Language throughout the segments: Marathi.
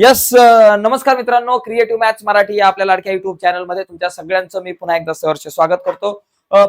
यस नमस्कार मित्रांनो, क्रिएटिव्ह मॅथ्स मराठी या आपल्या लाडक्या युट्यूब चॅनलमध्ये तुमच्या सगळ्यांचं मी पुन्हा एकदा सहर्ष स्वागत करतो.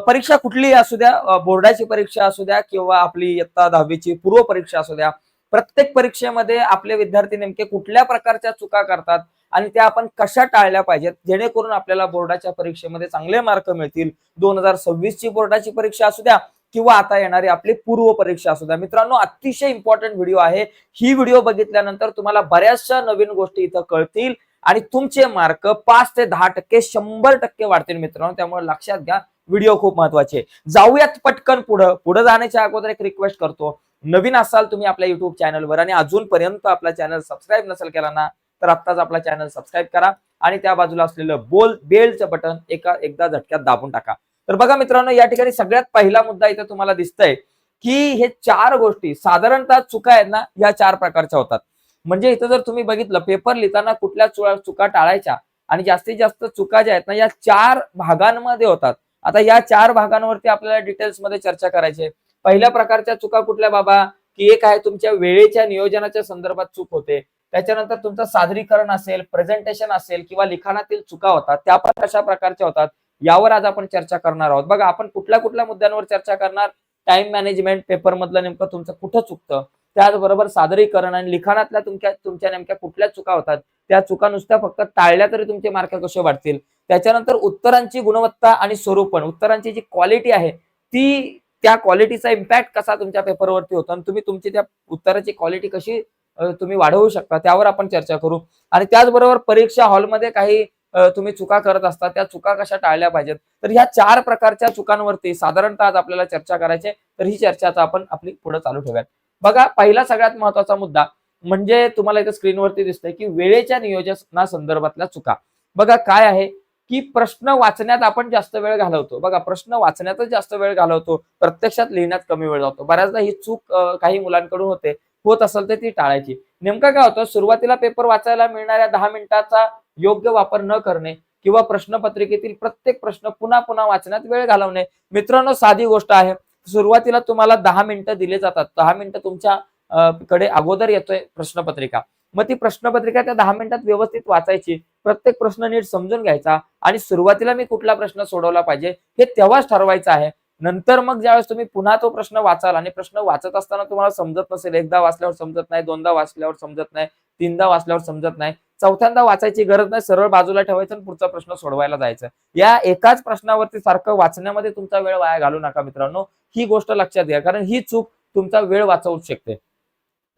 परीक्षा कुठलीही असू द्या, बोर्डाची परीक्षा असू द्या किंवा आपली इयत्ता 10वीची पूर्व परीक्षा असू द्या, प्रत्येक परीक्षेमध्ये आपले विद्यार्थी नेमके कुठल्या प्रकारच्या चुका करतात आणि त्या आपण कशा टाळल्या पाहिजेत जेणेकरून आपल्याला बोर्डाच्या परीक्षेमध्ये चांगले मार्क मिळतील. 2026 ची बोर्डाची परीक्षा असू द्या किंवा आता येणारी आपली पूर्व परीक्षा असू द्या. मित्रांनो, अतिशय इम्पॉर्टंट व्हिडिओ आहे. ही व्हिडिओ बघितल्यानंतर तुम्हाला बऱ्याचशा नवीन गोष्टी इथं कळतील आणि तुमचे मार्क 5 ते 10% 100% वाढतील मित्रांनो. त्यामुळे लक्षात घ्या, व्हिडिओ खूप महत्वाचे. जाऊयात पटकन पुढे जाण्याच्या अगोदर एक रिक्वेस्ट करतो. नवीन असाल तुम्ही आपल्या युट्यूब चॅनलवर आणि अजूनपर्यंत आपला चॅनल सबस्क्राईब नसेल केला ना, तर आत्ताच आपला चॅनल सबस्क्राईब करा आणि त्या बाजूला असलेलं बेलचं बटन एकदा झटक्यात दाबून टाका. तर बघा मित्रांनो, या ठिकाणी सगळ्यात पहिला मुद्दा इथे तुम्हाला दिसतंय की हे 4 गोष्टी साधारणतः चुका आहेत ना, या 4 प्रकारच्या होतात. म्हणजे इथं जर तुम्ही बघितलं, पेपर लिहिताना कुठल्या चुका टाळायच्या आणि जास्तीत जास्त चुका ज्या आहेत ना, या 4 भागांमध्ये होतात. आता या 4 भागांवरती आपल्याला डिटेल्स मध्ये चर्चा करायची आहे. पहिल्या प्रकारच्या चुका कुठल्या बाबा, की एक आहे तुमच्या वेळेच्या नियोजनाच्या संदर्भात चूक होते. त्याच्यानंतर तुमचं सादरीकरण असेल, प्रेझेंटेशन असेल किंवा लिखाणातील चुका होतात, त्या पण कशा प्रकारच्या होतात यावर आज आपण चर्चा करणार आहोत. बघा, आपण कुठल्या कुठल्या मुद्द्यांवर चर्चा करणार. टाइम मॅनेजमेंट, पेपर मधलं नेमकं तुमचं कुठं चुकतं, त्याचबरोबर सादरीकरण आणि लिखाणातल्या तुमच्या नेमक्या कुठल्या चुका होतात, त्या चुका नुसत्या फक्त टाळल्या तरी तुमचे मार्क कसे वाढतील. त्याच्यानंतर उत्तरांची गुणवत्ता आणि स्वरूपण, उत्तरांची जी क्वालिटी आहे ती, त्या क्वालिटीचा इम्पॅक्ट कसा तुमच्या पेपरवरती होतो आणि तुम्ही तुमची त्या उत्तराची क्वालिटी कशी तुम्ही वाढवू शकता, त्यावर आपण चर्चा करू. आणि त्याचबरोबर परीक्षा हॉलमध्ये काही तुम्ही चुका करत असता, त्या चुका कशा टाळल्या पाहिजेत. तर ह्या 4 प्रकारच्या चुकांवरती साधारणतः आज आपल्याला चर्चा करायची. तर ही चर्चा आता आपण आपली पुढे चालू ठेवूयात. बघा, पहिला सगळ्यात महत्वाचा मुद्दा म्हणजे तुम्हाला इथे स्क्रीनवरती दिसतंय की वेळेच्या नियोजनासंदर्भातल्या चुका. बघा काय आहे की प्रश्न वाचण्यात आपण जास्त वेळ घालवतो. बघा, प्रश्न वाचण्यातच जास्त वेळ घालवतो, प्रत्यक्षात लिहिण्यात कमी वेळ जातो. बऱ्याचदा ही चूक काही मुलांकडून होते. होत असेल तर ती टाळायची. नेमकं काय होतं, सुरुवातीला पेपर वाचायला मिळणाऱ्या 10 मिनिटाचा योग्य वापर न करणे किंवा प्रश्नपत्रिकेतील प्रत्येक प्रश्न पुन्हा पुन्हा वाचण्यात वेळ घालवणे. मित्रांनो, साधी गोष्ट आहे. सुरुवातीला तुम्हाला 10 मिनिटं दिले जातात. 10 मिनिटं तुमच्या कडे अगोदर येतोय प्रश्नपत्रिका. मग ती प्रश्नपत्रिका त्या 10 मिनिटात व्यवस्थित वाचायची, प्रत्येक प्रश्न नीट समजून घ्यायचा आणि सुरुवातीला मी कुठला प्रश्न सोडवला पाहिजे हे तेव्हाच ठरवायचं आहे. नंतर मग ज्यावेळेस तुम्ही पुन्हा तो प्रश्न वाचाल आणि प्रश्न वाचत असताना तुम्हाला समजत नसेल, एकदा वाचल्यावर समजत नाही, दोनदा वाचल्यावर समजत नाही, तीनदा वाचल्यावर समजत नाही, चौथ्यांदा वाचायची गरज नाही, सरळ बाजूला ठेवायचं आणि पुढचा प्रश्न सोडवायला जायचं. या एकाच प्रश्नावरती सारखं वाचण्यामध्ये तुमचा वेळ वाया घालू नका मित्रांनो. ही गोष्ट लक्षात घ्या, कारण ही चूक तुमचा वेळ वाचवू शकते.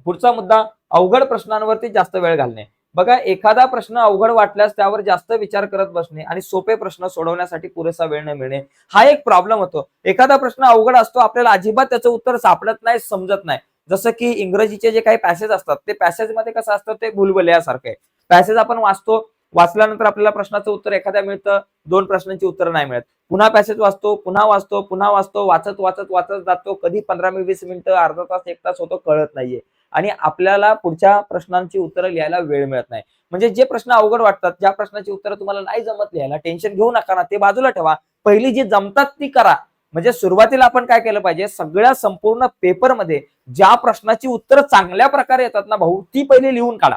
पुढचा मुद्दा, अवघड प्रश्नांवरती जास्त वेळ घालणे. बघा, एखादा प्रश्न अवघड वाटल्यास त्यावर जास्त विचार करत बसणे आणि सोपे प्रश्न सोडवण्यासाठी पुरेसा वेळ न मिळणे, हा एक प्रॉब्लेम होतो. एखादा प्रश्न अवघड असतो, आपल्याला अजिबात त्याचं उत्तर सापडत नाही, समजत नाही. जसं की इंग्रजीचे जे काही पॅसेज असतात, ते पॅसेज मध्ये कसं असतं, ते भुलभुलैयासारखं आहे. पॅसेज आपण वाचतो, वाचल्यानंतर आपल्याला प्रश्नाचं उत्तर एखाद्या मिळतं, 2 प्रश्नांची उत्तर नाही मिळत. पुन्हा पॅसेज वाचतो, पुन्हा वाचतो, पुन्हा वाचतो, वाचत वाचत वाचत जातो, कधी 15-20 मिनिटं, अर्धा तास, 1 तास होतो, कळत नाहीये आणि आपल्याला पुढच्या प्रश्नांची उत्तरं लिहायला वेळ मिळत नाही. म्हणजे जे प्रश्न अवघड वाटतात, ज्या प्रश्नाची उत्तरं तुम्हाला नाही जमत लिहायला, टेन्शन घेऊ नका ना, ते बाजूला ठेवा. पहिली जी जमतात ती करा. म्हणजे सुरुवातीला आपण काय केलं पाहिजे, सगळ्या संपूर्ण पेपरमध्ये ज्या प्रश्नाची उत्तरं चांगल्या प्रकारे येतात ना भाऊ, ती पहिली लिहून काढा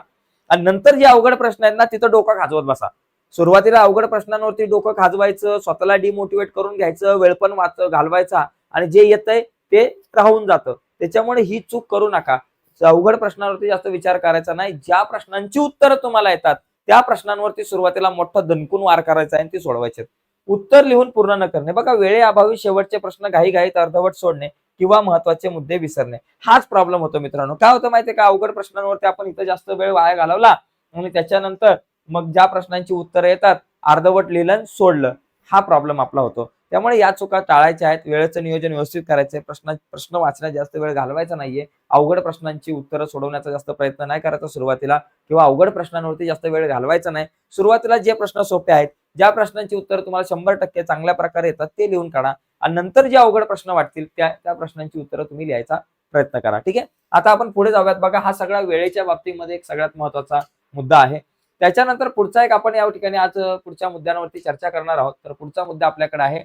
आणि नंतर जे अवघड प्रश्न आहेत ना, तिथं डोकं खाजवत बसा. सुरुवातीला अवघड प्रश्नांवरती डोकं खाजवायचं, स्वतःला डिमोटिवेट करून घ्यायचं, वेळ पण घालवायचा आणि जे येतंय ते राहून जातं. त्याच्यामुळे ही चूक करू नका. अवघड प्रश्नांवरती जास्त विचार करायचा नाही. ज्या प्रश्नांची उत्तरं तुम्हाला येतात त्या प्रश्नांवरती सुरुवातीला मोठा दणकून वार करायचा आणि ती सोडवायचे. उत्तर लिहून पूर्ण न करणे. बघा, वेळेअभावी शेवटचे प्रश्न घाईघाईत अर्धवट सोडणे किंवा महत्वाचे मुद्दे विसरणे, हाच प्रॉब्लेम होतो मित्रांनो. काय होतं माहितीये का, अवघड प्रश्नांवरती आपण इथं जास्त वेळ वाया घालवला आणि त्याच्यानंतर मग ज्या प्रश्नांची उत्तरं येतात अर्धवट लिहिलं आणि सोडलं, हा प्रॉब्लेम आपला होतो. त्यामुळे या चुका टाळायच्या आहेत. वेळेचं नियोजन व्यवस्थित करायचंय, प्रश्न वाचण्यात जास्त वेळ घालवायचा नाहीये, अवघड प्रश्नांची उत्तरं सोडवण्याचा जास्त प्रयत्न नाही करायचा सुरुवातीला, किंवा अवघड प्रश्नांवरती जास्त वेळ घालवायचा नाही. सुरुवातीला जे प्रश्न सोपे आहेत, ज्या प्रश्नांची उत्तर तुम्हाला 100% चांगल्या प्रकारे येतात ते लिहून काढा आणि नंतर जे अवघड प्रश्न वाटतील त्या प्रश्नांची उत्तरं तुम्ही लिहायचा प्रयत्न करा. ठीक आहे, आता आपण पुढे जाऊयात. बघा, हा सगळा वेळेच्या बाबतीमध्ये एक सगळ्यात महत्वाचा मुद्दा आहे. त्याच्यानंतर पुढचा एक आपण या ठिकाणी आज पुढच्या मुद्द्यांवरती चर्चा करणार आहोत. तर पुढचा मुद्दा आपल्याकडे आहे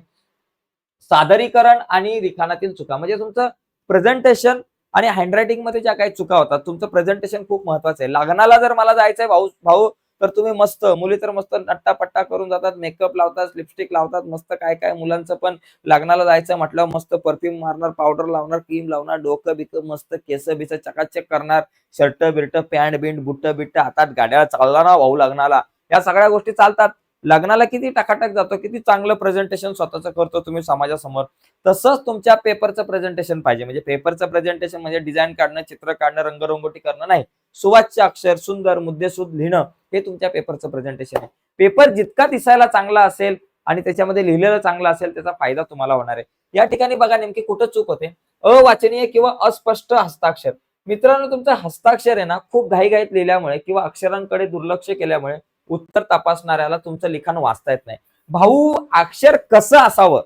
सादरीकरण आणि लिखाणातील चुका. म्हणजे तुमचं प्रेझेंटेशन आणि हँडरायटिंग मध्ये ज्या काही चुका होतात, तुमचं प्रेझेंटेशन खूप महत्वाचं आहे. लग्नाला जर मला जायचंय भाऊ भाऊ तर तुम्ही मस्त, मुली तर मस्त नट्टापट्टा करून जातात, मेकअप लावतात, लिपस्टिक लावतात, मस्त काय काय मुलांचं पण लग्नाला जायचं म्हटलं मस्त परफ्यूम मारणार, पावडर लावणार, क्रीम लावणार, डोकं बिकं मस्त, केस बिस चकाचक करणार, शर्ट बिर्ट, पॅन्ट बिंट, बुट्ट बिट्ट, हातात गाड्या चालला ना भाऊ लग्नाला. या सगळ्या गोष्टी चालतात. लग्नाला किती टकाटक जातो, किती चांगलं प्रेझेंटेशन स्वतःचं करतो तुम्ही समाजासमोर. तसंच तुमच्या पेपरचं प्रेझेंटेशन पाहिजे. म्हणजे पेपरचं प्रेझेंटेशन म्हणजे डिझाईन काढणं, चित्र काढणं, रंगरंगोटी करणं नाही. सुवाच्य अक्षर, सुंदर मुद्देसूद लिहिणं हे तुमच्या पेपरचं प्रेझेंटेशन आहे. पेपर जितका दिसायला चांगला असेल आणि त्याच्यामध्ये लिहिलेलं चांगलं असेल त्याचा फायदा तुम्हाला होणार आहे. या ठिकाणी बघा नेमकी कुठं चूक होते. अवाचनीय किंवा अस्पष्ट हस्ताक्षर. मित्रांनो, तुमचं हस्ताक्षर आहे ना खूप घाईघाईत लिहिल्यामुळे किंवा अक्षरांकडे दुर्लक्ष केल्यामुळे उत्तर तपासणाऱ्याला तुमचं लिखाण वाचता येत नाही. भाऊ, अक्षर कसं असावं,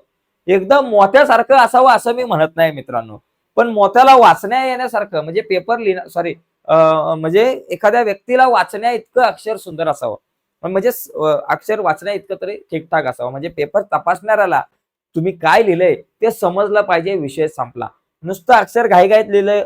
एकदम मोत्यासारखं असावं असं मी म्हणत नाही मित्रांनो, पण मोत्याला वाचण्या येण्यासारखं म्हणजे पेपर लिहिणं सॉरी म्हणजे एखाद्या व्यक्तीला वाचण्या इतकं अक्षर सुंदर असावं, म्हणजे अक्षर वाचण्या इतकं तरी ठीकठाक असावं. म्हणजे पेपर तपासणाऱ्याला तुम्ही काय लिहिलंय ते समजलं पाहिजे, विषय संपला. नुसतं अक्षर घाईघाईत लिहिलंय,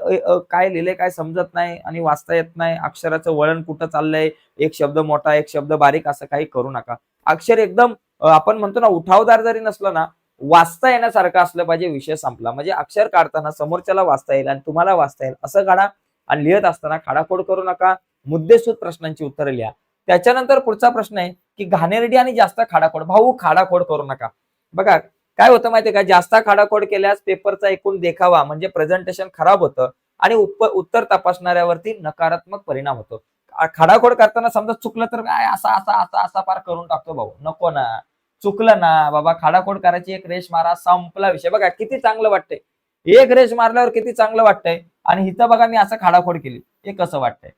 काय लिहिलंय काय समजत नाही आणि वाचता येत नाही, अक्षराचं वळण कुठं चाललंय, एक शब्द मोठा एक शब्द बारीक असं काही करू नका. अक्षर एकदम आपण म्हणतो ना उठावदार जरी नसलं ना, वाचता येण्यासारखं असलं पाहिजे, विषय संपला. म्हणजे अक्षर काढताना समोरच्याला वाचता येईल आणि तुम्हाला वाचता येईल असं काढा. आणि लिहित असताना खाडाखोड करू नका. मुद्देसूद प्रश्नांची उत्तरं लिहा. त्याच्यानंतर पुढचा प्रश्न आहे की घाणेरडी आणि जास्त खाडाखोड. भाऊ, खाडाखोड करू नका. बघा काय होतं माहितीये का, जास्त खाडाखोड केल्यास पेपरचा एकूण देखावा म्हणजे प्रेझेंटेशन खराब होतं आणि उत्तर तपासणाऱ्यावरती नकारात्मक परिणाम होतो. खाडाखोड करताना समजा चुकलं तर काय असा असा असा असा पार करून टाकतो भाऊ, नको ना. चुकलं ना बाबा, खाडाखोड करायची, एक रेष मारा, संपला विषय. बघा किती चांगलं वाटतंय, एक रेष मारल्यावर किती चांगलं वाटतंय. आणि इथं बघा मी असं खाडाखोड केली, हे कसं वाटतंय,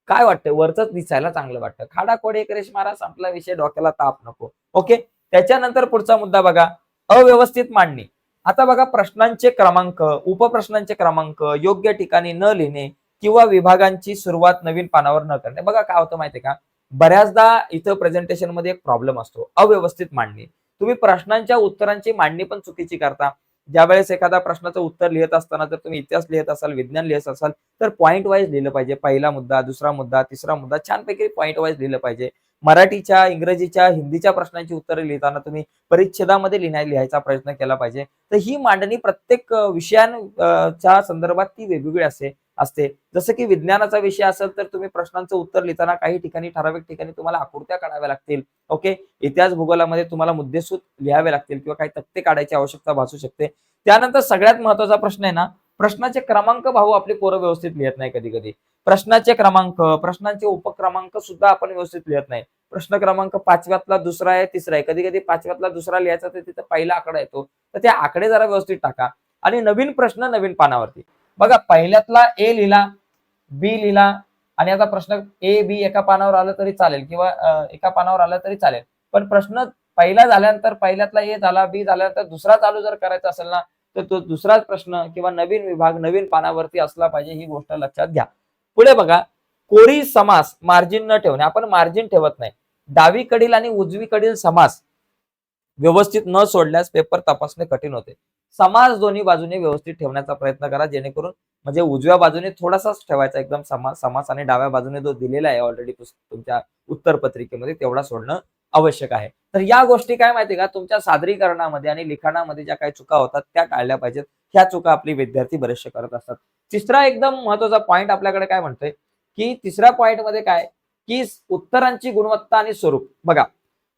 काय वाटतंय, वरच दिसायला चांगलं वाटतं. खाडाखोड, एक रेष मारा, संपला विषय, डोक्याला ताप नको. ओके. त्याच्यानंतर पुढचा मुद्दा बघा, अव्यवस्थित मांडणी. आता बघा प्रश्नांचे क्रमांक, उपप्रश्नांचे क्रमांक योग्य ठिकाणी न लिहिणे किंवा विभागांची सुरुवात नवीन पानावर न करणे. बघा काय होतं माहितीये का, बऱ्याचदा इथं प्रेझेंटेशन मध्ये एक प्रॉब्लेम असतो, अव्यवस्थित मांडणी. तुम्ही प्रश्नांच्या उत्तरांची मांडणी पण चुकीची करता. ज्यावेळेस एखादा प्रश्नाचं उत्तर लिहित असताना जर तुम्ही इतिहास लिहित असाल, विज्ञान लिहित असाल तर पॉईंट वाईज लिहिलं पाहिजे. पहिला मुद्दा, दुसरा मुद्दा, तिसरा मुद्दा छानपैकी पॉईंट वाईज लिहिलं पाहिजे. मराठीच्या, इंग्रजीच्या, हिंदीच्या प्रश्नांची उत्तरे लिहिताना तुम्ही परिच्छेदामध्ये लिहायचा प्रयत्न केला पाहिजे. तर ही मांडणी प्रत्येक विषयांच्या संदर्भात ती वेगवेगळी असते. जसं की विज्ञानाचा विषय असेल तर तुम्ही प्रश्नांचं उत्तर लिहिताना काही ठिकाणी, ठराविक ठिकाणी तुम्हाला आकृत्या काढाव्या लागतील. ओके. इतिहास भूगोलामध्ये तुम्हाला मुद्देसूद लिहावे लागतील किंवा काही तक्ते काढायची आवश्यकता भासू शकते. त्यानंतर सगळ्यात महत्वाचा प्रश्न आहे ना, प्रश्नाचे क्रमांक. भाऊ, आपली पोरं व्यवस्थित लिहित नाही कधी कधी. प्रश्नाचे क्रमांक, प्रश्नांचे उपक्रमांक सुद्धा आपण व्यवस्थित लिहित नाही. प्रश्न क्रमांक 5व्यातला दुसरा आहे, तिसरा आहे, कधी कधी 5व्यातला दुसरा लिहायचा तर तिथं पहिला आकडा येतो, तर ते आकडे जरा व्यवस्थित टाका. आणि नवीन प्रश्न नवीन पानावरती. बघा पहिल्यातला ए लिहिला, बी लिहिला आणि आता प्रश्न ए बी एका पानावर आलं तरी चालेल किंवा एका पानावर आलं तरी चालेल, पण प्रश्न पहिला झाल्यानंतर पहिल्यातला ए झाला, बी झाल्यानंतर दुसरा चालू जर करायचा असेल ना, तर तो दुसराच प्रश्न किंवा नवीन विभाग नवीन पानावरती असला पाहिजे, ही गोष्ट लक्षात घ्या. पुढे बघा, कोरी समास मार्जिन न ठेवणे. आपण मार्जिन ठेवत नाही. डावीकडील आणि उजवीकडील समास व्यवस्थित न सोडल्यास पेपर तपासणे कठीण होते. समास दोन्ही बाजूने व्यवस्थित ठेवण्याचा प्रयत्न करा, जेणेकरून म्हणजे उजव्या बाजूने थोडासाच ठेवायचा एकदम समास आणि डाव्या बाजूने जो दिलेला आहे ऑलरेडी तुमच्या उत्तर पत्रिकेमध्ये तेवढा सोडणं आवश्यक आहे. तर या गोष्टी काय माहिती का, तुमच्या सादरीकरणामध्ये आणि लिखाणामध्ये ज्या काही चुका होतात त्या टाळल्या पाहिजेत. ह्या चुका आपले विद्यार्थी बरेचसे करत असतात. तिसरा एकदम महत्वाचा पॉईंट आपल्याकडे काय म्हणतोय की तिसऱ्या पॉईंट मध्ये काय की उत्तरांची गुणवत्ता आणि स्वरूप. बघा,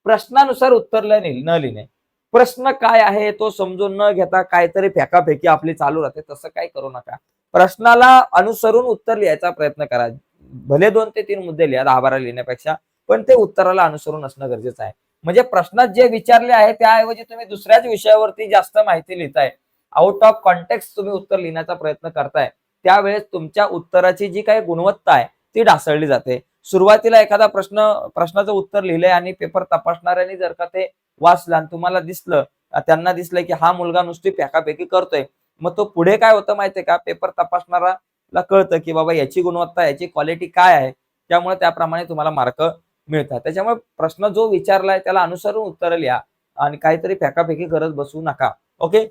प्रश्नानुसार उत्तर न लिहिणे, प्रश्न काय आहे तो समजून न घेता काहीतरी फेकाफेकी आपली चालू राहते, तसं काही करू नका. प्रश्नाला अनुसरून उत्तर लिहायचा प्रयत्न करा. भले 2 ते 3 मुद्दे लिहा 10-12 लिहिण्यापेक्षा, पण ते उत्तराला अनुसरून असणं गरजेचं आहे. म्हणजे प्रश्नात जे विचारले आहे त्याऐवजी तुम्ही दुसऱ्याच विषयावरती जास्त माहिती लिहिताय, आउट ऑफ कॉन्टेक्स्ट तुम्ही उत्तर लिहिण्याचा प्रयत्न करताय, त्यावेळेस तुमच्या उत्तराची जी काही गुणवत्ता आहे ती ढासळली जाते. सुरुवातीला एखादा प्रश्नाचं उत्तर लिहिलंय आणि पेपर तपासणाऱ्यांनी जर का ते वाचलं आणि तुम्हाला दिसलं, त्यांना दिसलंय की हा मुलगा नुसती फेकाफेकी करतोय, मग तो पुढे काय होतं माहितीये का, पेपर तपासणाराला कळतं की बाबा याची गुणवत्ता, याची क्वालिटी काय आहे, त्यामुळे त्याप्रमाणे तुम्हाला मार्क मिळतात. त्याच्यामुळे प्रश्न जो विचारलाय त्याला अनुसरून उत्तर लिहा आणि काहीतरी फेकाफेकी करत बसू नका. ओके.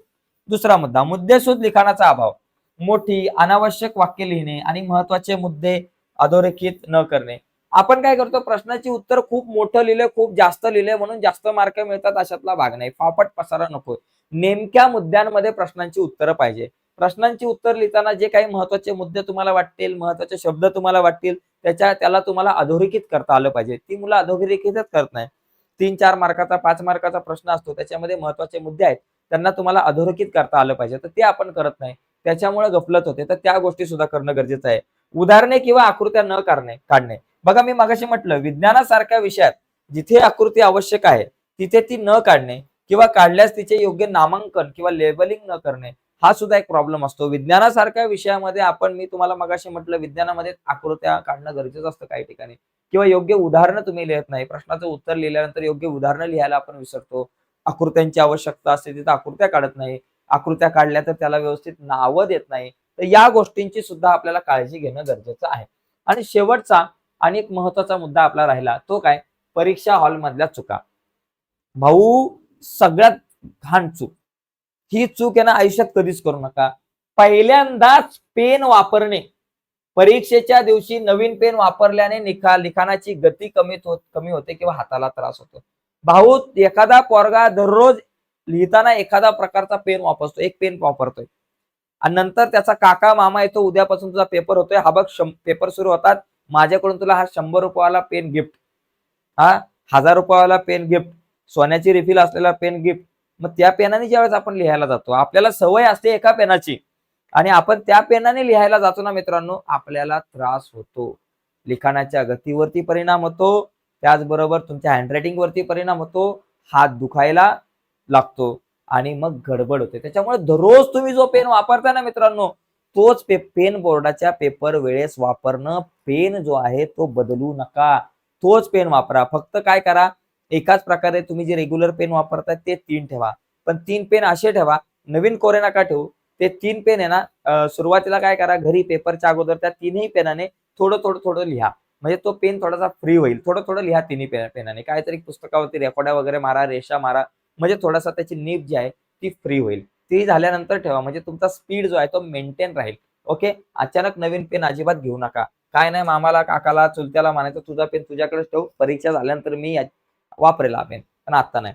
दुसरा मुद्दा, मुद्देसूद लिखाणाचा अभाव. मोठी अनावश्यक वाक्य लिहिणे आणि महत्वाचे मुद्दे अधोरेखित न करणे. आपण काय करतो, प्रश्नाची उत्तर खूप मोठं लिहिलं, खूप जास्त लिहिले म्हणून जास्त मार्क मिळतात अशातला भाग नाही. फापट पसारा नको. नेमक्या मुद्द्यांमध्ये प्रश्नांची उत्तरं पाहिजे. प्रश्नांची उत्तर लिहिताना जे काही महत्वाचे मुद्दे तुम्हाला वाटतील, महत्वाचे शब्द तुम्हाला वाटतील, त्याला तुम्हाला अधोरेखित करता आलं पाहिजे. ती मुलं अधोरेखितच करत नाही. 3-4 मार्काचा, 5 मार्काचा प्रश्न असतो. त्याच्यामध्ये महत्वाचे मुद्दे आहेत. त्यांना तुम्हाला अधोरेखित करता आलं पाहिजे. तर ते आपण करत नाही. त्याच्यामुळे गफलत होते. तर त्या गोष्टी सुद्धा करणं गरजेचं आहे. उदाहरणे किंवा आकृत्या न काढणे. बघा मी मगाशी म्हटलं, विज्ञानासारख्या विषयात जिथे आकृती आवश्यक आहे, तिथे ती न काढणे किंवा काढल्यास तिचे योग्य नामांकन किंवा लेबलिंग न करणे, हा सुद्धा एक प्रॉब्लेम असतो. विज्ञानासारख्या विषयामध्ये मी तुम्हाला मगाशी म्हटलं, विज्ञानामध्ये आकृत्या काढणं गरजेचं असतं काही ठिकाणी किंवा योग्य उदाहरणं तुम्ही लिहत नाही. प्रश्नाचं उत्तर लिहिल्यानंतर योग्य उदाहरणं लिहायला आपण विसरतो. आकृत्यांची आवश्यकता असते तिथं आकृत्या काढत नाही. आकृत्या काढल्या तर त्याला व्यवस्थित नावं देत नाही. तर या गोष्टींची सुद्धा आपल्याला काळजी घेणं गरजेचं आहे. आणि शेवटचा आणि एक महत्वाचा मुद्दा आपला राहिला तो काय, परीक्षा हॉल मधल्या चुका. भाऊ, सगळ्यात घाण चूक, ही चूक आहे ना आयुष्यात कधीच करू नका. पहिल्यांदाच पेन वापरणे. परीक्षेच्या दिवशी नवीन पेन वापरल्याने लिखाणाची गती कमी होते किंवा हाताला त्रास होतो. भाऊ, एखादा पोरगा दररोज लिहिताना एखादा प्रकारचा पेन वापरतो, एक पेन वापरतोय आणि नंतर त्याचा काका मामा येतो, उद्यापासून तुझा पेपर होतोय, हा बघ पेपर सुरू होतात, माझ्याकडून तुला हा 100 रुपयावाला पेन गिफ्ट, हा 1000 रुपयावाला पेन गिफ्ट, सोन्याची रिफिल असलेला पेन गिफ्ट. मग त्या पेनाने ज्यावेळेस आपण लिहायला जातो, आपल्याला सवय असते एका पेनाची आणि आपण त्या पेनाने लिहायला जातो ना मित्रांनो, आपल्याला त्रास होतो. लिखाणाच्या गतीवरती परिणाम होतो, त्याचबरोबर तुमच्या हँडरायटिंग वरती परिणाम होतो, हात दुखायला लागतो आणि मग गडबड होते. त्याच्यामुळे दररोज तुम्ही जो पेन वापरता ना मित्रांनो, तोच पेन बोर्डाच्या पेपर वेळेस वापरणं. पेन जो आहे तो बदलू नका, तोच पेन वापरा. फक्त काय करा, एकाच प्रकारे तुम्ही जे रेग्युलर पेन वापरताय ते 3 ठेवा, पण 3 पेन असे ठेवा, नवीन कोरे नका ठेवू. ते 3 पेन आहे ना, सुरुवातीला काय करा, घरी पेपरच्या अगोदर त्या तिन्ही पेनाने थोडं लिहा. म्हणजे तो पेन थोडासा फ्री होईल. थोडं लिहा तिन्ही पेनाने. काहीतरी पुस्तकावरती रेकॉर्ड्या वगैरे मारा, रेषा मारा, म्हणजे थोडासा त्याची नीब जी आहे ती फ्री होईल. ती झाल्यानंतर ठेवा, म्हणजे तुमचा स्पीड जो आहे तो मेंटेन राहील. ओके. अचानक नवीन पेन अजिबात घेऊ नका. काय नाही, मामाला, काकाला, चुलत्याला म्हणायचं तुझा पेन तुझ्याकडेच ठेव, परीक्षा झाल्यानंतर मी वापरेल हा पेन, पण आता नाही.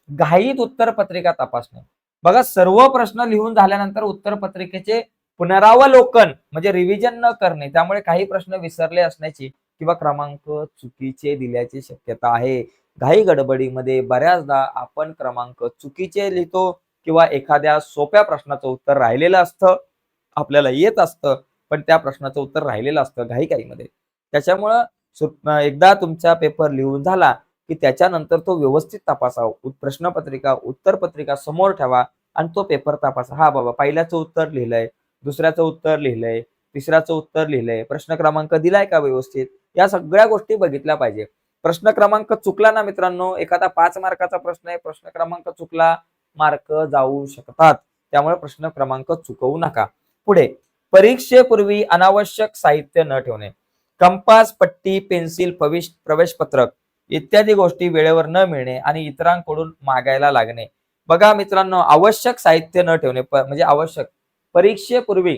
घाईत उत्तरपत्रिका तपासणे. बघा, सर्व प्रश्न लिहून झाल्यानंतर उत्तरपत्रिकेचे पुनरावलोकन म्हणजे रिव्हिजन न करणे, त्यामुळे काही प्रश्न विसरले असण्याची किंवा क्रमांक चुकीचे दिल्याची शक्यता आहे. घाई गडबडीमध्ये बऱ्याचदा आपण क्रमांक चुकीचे लिहितो किंवा एखाद्या सोप्या प्रश्नाचं उत्तर राहिलेलं असतं, आपल्याला येत असतं, पण त्या प्रश्नाचं उत्तर राहिलेलं असतं घाईमध्ये. त्याच्यामुळं एकदा तुमचा पेपर लिहून झाला की त्याच्यानंतर तो व्यवस्थित तपासा. प्रश्नपत्रिका, उत्तरपत्रिका समोर ठेवा आणि तो पेपर तपासा. हा बाबा, पहिल्याचं उत्तर लिहिलंय, दुसऱ्याचं उत्तर लिहिलंय, तिसऱ्याचं उत्तर लिहिलंय, प्रश्न क्रमांक दिलाय का व्यवस्थित, या सगळ्या गोष्टी बघितल्या पाहिजे. प्रश्न क्रमांक चुकला ना मित्रांनो, एखादा 5 मार्काचा प्रश्न आहे, प्रश्न क्रमांक चुकला, मार्क जाऊ शकतात. त्यामुळे प्रश्न क्रमांक चुकवू नका. पुढे, परीक्षेपूर्वी अनावश्यक साहित्य न ठेवणे. कंपास, पट्टी, पेन्सिल, प्रवेशपत्रक इत्यादी गोष्टी वेळेवर न मिळणे आणि इतरांकडून मागायला लागणे. बघा मित्रांनो, आवश्यक साहित्य न ठेवणे म्हणजे आवश्यक, परीक्षेपूर्वी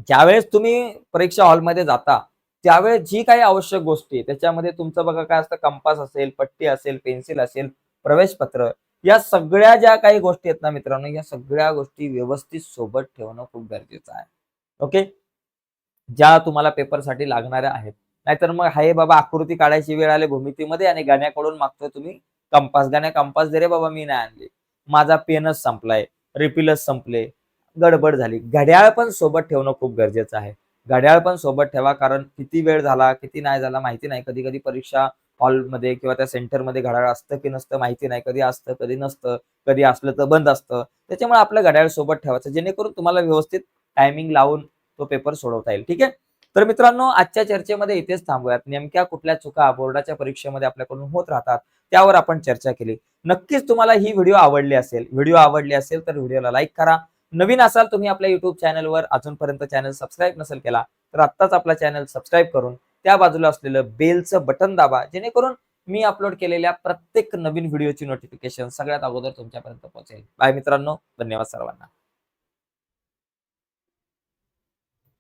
ज्यावेळेस तुम्ही परीक्षा हॉलमध्ये जाता त्यावेळेस जी काही आवश्यक गोष्टी त्याच्यामध्ये तुमचं बघा काय असतं, कंपास असेल, पट्टी असेल, पेन्सिल असेल, प्रवेशपत्र, या सगळ्या ज्या काही गोष्टी आहेत ना मित्रांनो, या सगळ्या गोष्टी व्यवस्थित सोबत ठेवणं खूप गरजेचं आहे. ओके. ज्या तुम्हाला पेपरसाठी लागणाऱ्या आहेत. नाहीतर मग हाय बाबा, आकृती काढायची वेळ आली भूमितीमध्ये आणि गाण्याकडून मागतोय तुम्ही कंपास. गाण्या कंपास दे रे बाबा, मी नाही आणली. माझा पेनच संपलाय, रिफिलच संपले, गडबड झाली. घड्याळ पण सोबत ठेवणं खूप गरजेचं आहे. घड्याळ पण सोबत ठेवा, कारण किती वेळ झाला, किती नाही झाला माहिती नाही. कधी-कधी परीक्षा हॉलमध्ये किंवा त्या सेंटरमध्ये घड्याळ असतं की नसतं माहिती नाही. कधी असतं, कधी नसतं. कधी असलं तर बंद असतं. त्याच्यामुळे आपलं घड्याळ सोबत ठेवायचं, जेणेकरून तुम्हाला व्यवस्थित टायमिंग लावून तो पेपर सोडवता येईल. ठीक आहे. तर मित्रांनो, आजच्या चर्चेमध्ये इथेच थांबूयात. नेमक्या कुठल्या चुका बोर्डाच्या परीक्षेमध्ये आपल्याकडून होत राहतात त्यावर आपण चर्चा केली. नक्कीच तुम्हाला ही व्हिडिओ आवडली असेल. व्हिडिओ आवडली असेल तर व्हिडिओला लाईक करा. नवीन असाल तुम्ही आपल्या युट्यूब चॅनलवर, अजूनपर्यंत चॅनल सबस्क्राईब नसेल केला तर आत्ताच आपला चॅनल सबस्क्राईब करून त्या बाजूला असलेलं बेलचं बटन दाबा, जेणेकरून मी अपलोड केलेल्या प्रत्येक नवीन व्हिडिओची नोटिफिकेशन सगळ्यात अगोदर तुमच्यापर्यंत पोहोचेल. बाय मित्रांनो, धन्यवाद सर्वांना.